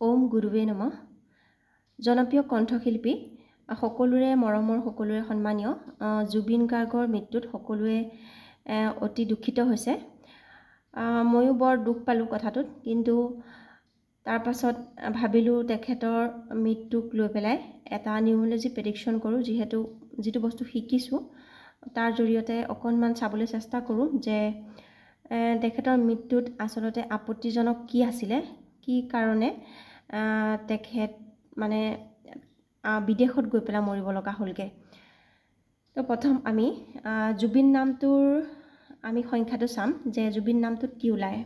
ওম গুৰুৱে নমঃ। জনপ্ৰিয় কণ্ঠশিল্পী সকলোৰে মৰমৰ সকলোৰে সন্মানীয় জুবিন গাৰ্গৰ মৃত্যুত সকলোৱে অতি দুখিত হৈছে। ময়ো বৰ দুখ পালোঁ কথাটোত, কিন্তু তাৰ পাছত ভাবিলোঁ তেখেতৰ মৃত্যুক লৈ পেলাই এটা নিউমৰলজি প্ৰেডিকশ্যন কৰোঁ। যিটো বস্তু শিকিছোঁ তাৰ জৰিয়তে অকণমান চাবলৈ চেষ্টা কৰোঁ যে তেখেতৰ মৃত্যুত আচলতে আপত্তিজনক কি আছিলে, কি কাৰণে তেখেত মানে বিদেশত গৈ পেলাই মৰিব লগা হ'লগৈ। তো প্ৰথম আমি জুবিন নামটোৰ আমি সংখ্যাটো চাম যে জুবিন নামটোত কি ওলায়।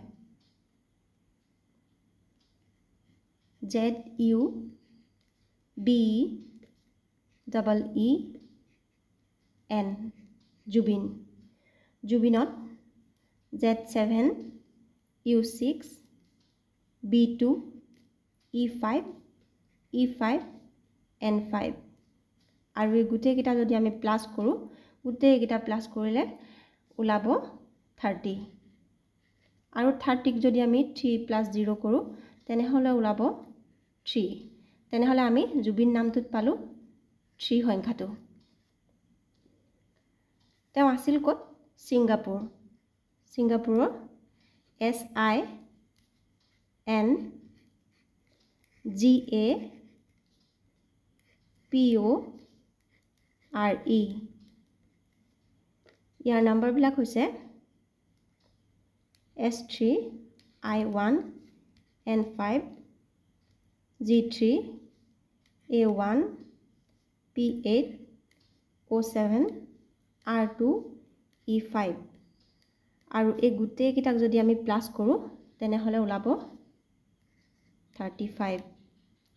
ZUBEEN Zubeen. জুবিনত Z7 U6 B2 E5 E5 N5 আৰু এই গোটেইকেইটা যদি আমি প্লাছ কৰোঁ, গোটেইকেইটা প্লাছ কৰিলে ওলাব 30 আৰু 30ক যদি আমি 3 + 0 কৰোঁ তেনেহ'লে ওলাব 3। তেনেহ'লে আমি জুবিন নামটোত পালোঁ 3 সংখ্যাটো। তেওঁ আছিল ক'ত? ছিংগাপুৰ। ছিংগাপুৰৰ SINGAPORE। ইয়াৰ নম্বৰবিলাক হৈছে S3 I1 N5 G3 A1 P8 O7 R2 E5 আৰু এই গোটেইকেইটাক যদি আমি প্লাছ কৰোঁ তেনেহ'লে ওলাব 35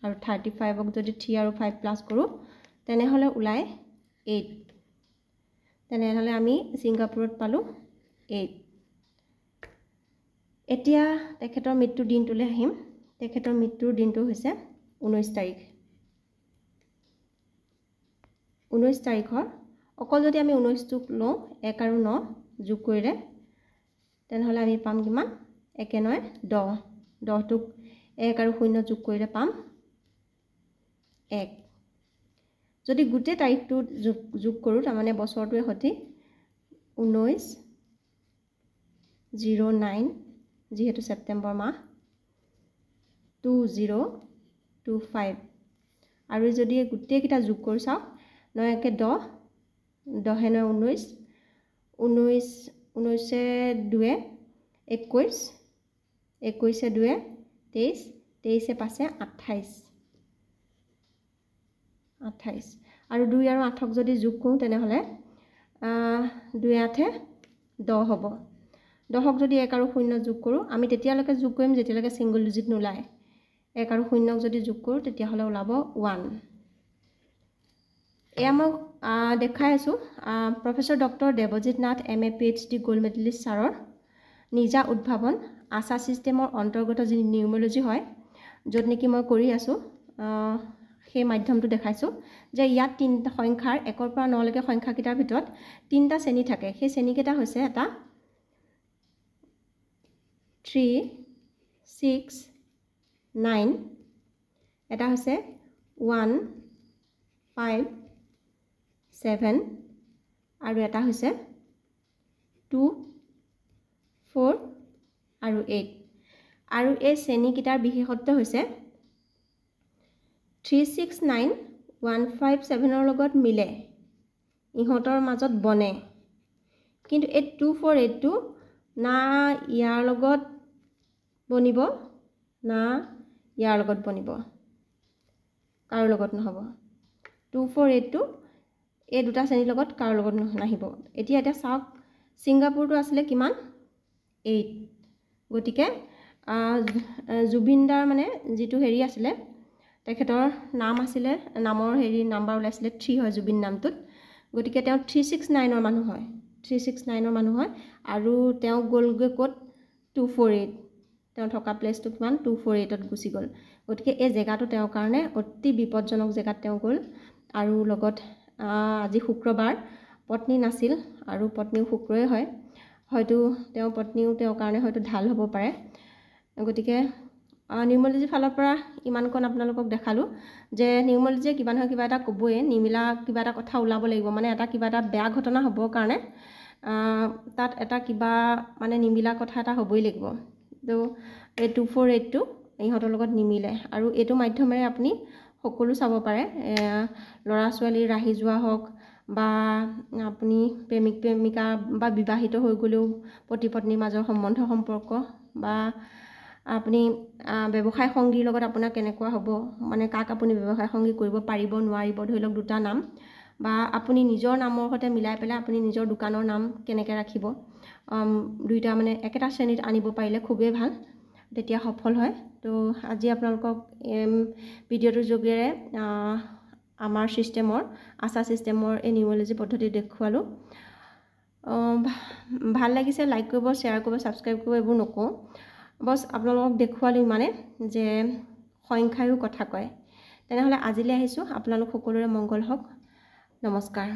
আৰু 35ক যদি 3 আৰু 5 প্লাছ কৰোঁ তেনেহ'লে ওলায় 8। তেনেহ'লে আমি ছিংগাপুৰত পালোঁ 8। এতিয়া তেখেতৰ মৃত্যুৰ দিনটোলৈ আহিম। তেখেতৰ মৃত্যুৰ দিনটো হৈছে 19 তাৰিখ। 19 তাৰিখৰ অকল যদি আমি 19টোক লওঁ 1 আৰু 9 যোগ কৰিলে তেনেহ'লে আমি পাম কিমান? 1 × 9 = 10। 10টোক 1 আৰু 0 যোগ কৰিলে পাম 1। যদি গোটেই তাৰিখটো যোগ কৰোঁ তাৰমানে বছৰটোৱে সৈতে 1909 যিহেতু ছেপ্টেম্বৰ মাহ 2025 আৰু যদি গোটেইকেইটা যোগ কৰি চাওঁ 9 × 10 10 × 9 19 19 19 2 21 21 2 23 23 5 28 28 আৰু 2 আৰু 8ক যদি যোগ কৰোঁ তেনেহ'লে 2 8 10 হ'ব। 10ক যদি 1 আৰু 0 যোগ কৰোঁ আমি তেতিয়ালৈকে যোগ কৰিম যেতিয়ালৈকে ছিংগল ডিজিট নোলায়। 1 আৰু 0ক যদি যোগ কৰোঁ তেতিয়াহ'লে ওলাব 1। এয়া মই দেখাই আছোঁ professor doctor Debajit Nath MA PhD gold medallist ছাৰৰ নিজা উদ্ভাৱন আশা ছিষ্টেমৰ অন্তৰ্গত যি নিউমৰলজি হয়, য'ত নেকি মই কৰি আছোঁ সেই মাধ্যমটো দেখাইছোঁ যে ইয়াত 3টা সংখ্যাৰ 1ৰ পৰা 9লৈকে সংখ্যাকেইটাৰ ভিতৰত 3টা শ্ৰেণী থাকে। সেই শ্ৰেণীকেইটা হৈছে এটা 3 6 9, এটা হৈছে 1 5 7 আৰু এটা হৈছে 2 4 আৰু 8। আৰু এই শ্ৰেণীকেইটাৰ বিশেষত্ব হৈছে 3 6 9 1 5 7ৰ লগত মিলে, ইহঁতৰ মাজত বনে, কিন্তু এই 2 4 8টো না ইয়াৰ লগত বনিব না ইয়াৰ লগত বনিব, কাৰো লগত নহ'ব। 2 4 8টো এই দুটা শ্ৰেণীৰ লগত কাৰো লগত নাহিব। এতিয়া চাওক ছিংগাপুৰটো আছিলে কিমান? 8। গতিকে জুবিনদাৰ মানে যিটো হেৰি আছিলে তেখেতৰ নাম আছিলে, নামৰ হেৰি নাম্বাৰ ওলাইছিলে 3 হয় জুবিন নামটোত। গতিকে তেওঁ 369ৰ মানুহ হয়, 369ৰ মানুহ হয় আৰু তেওঁ গ'লগৈ ক'ত? 248। তেওঁ থকা প্লেচটো কিমান? 248ত গুচি গ'ল। গতিকে এই জেগাটো তেওঁৰ কাৰণে অতি বিপদজনক জেগাত তেওঁ গ'ল। আৰু লগত আজি শুক্ৰবাৰ, পত্নী নাছিল আৰু পত্নীও শুক্ৰই হয়, হয়তো তেওঁৰ পত্নীও তেওঁৰ কাৰণে হয়তো ঢাল হ'ব পাৰে। গতিকে নিউমৰলজি ফালৰ পৰা ইমানকণ আপোনালোকক দেখালোঁ যে নিউমৰলজিয়ে কিবা নহয় কিবা এটা ক'বই, নিমিলা কিবা এটা কথা ওলাব লাগিব, মানে কিবা এটা বেয়া ঘটনা হ'বৰ কাৰণে তাত এটা কিবা মানে নিমিলা কথা এটা হ'বই লাগিব। তো এই 2482 ইহঁতৰ লগত নিমিলে, আৰু এইটো মাধ্যমেৰে আপুনি সকলো চাব পাৰে, ল'ৰা ছোৱালী ৰাহি যোৱা হওক বা আপুনি প্ৰেমিক প্ৰেমিকা বা বিবাহিত হৈ গ'লেও পতি পত্নীৰ মাজৰ সম্বন্ধ সম্পৰ্ক, বা আপুনি ব্যৱসায় সংগীৰ লগত আপোনাৰ কেনেকুৱা হ'ব, মানে কাক আপুনি ব্যৱসায় সংগী কৰিব পাৰিব নোৱাৰিব, ধৰি লওক দুটা নাম, বা আপুনি নিজৰ নামৰ সৈতে মিলাই পেলাই আপুনি নিজৰ দোকানৰ নাম কেনেকৈ ৰাখিব, দুইটা মানে একেটা শ্ৰেণীত আনিব পাৰিলে খুবেই ভাল, তেতিয়া সফল হয়। তো আজি আপোনালোকক ভিডিঅ'টোৰ যোগেৰে আমাৰ ছিষ্টেমৰ আশা ছিষ্টেমৰ এই নিউমৰলজি পদ্ধতি দেখুৱালোঁ। ভাল লাগিছে, লাইক কৰিব, শ্বেয়াৰ কৰিব, ছাবস্ক্ৰাইব কৰিব, এইবোৰ নকওঁ, বছ আপোনালোকক দেখুৱালোঁ ইমানে যে সংখ্যায়ো কথা কয়। তেনেহ'লে আজিলৈ আহিছোঁ, আপোনালোক সকলোৰে মংগল হওক, নমস্কাৰ।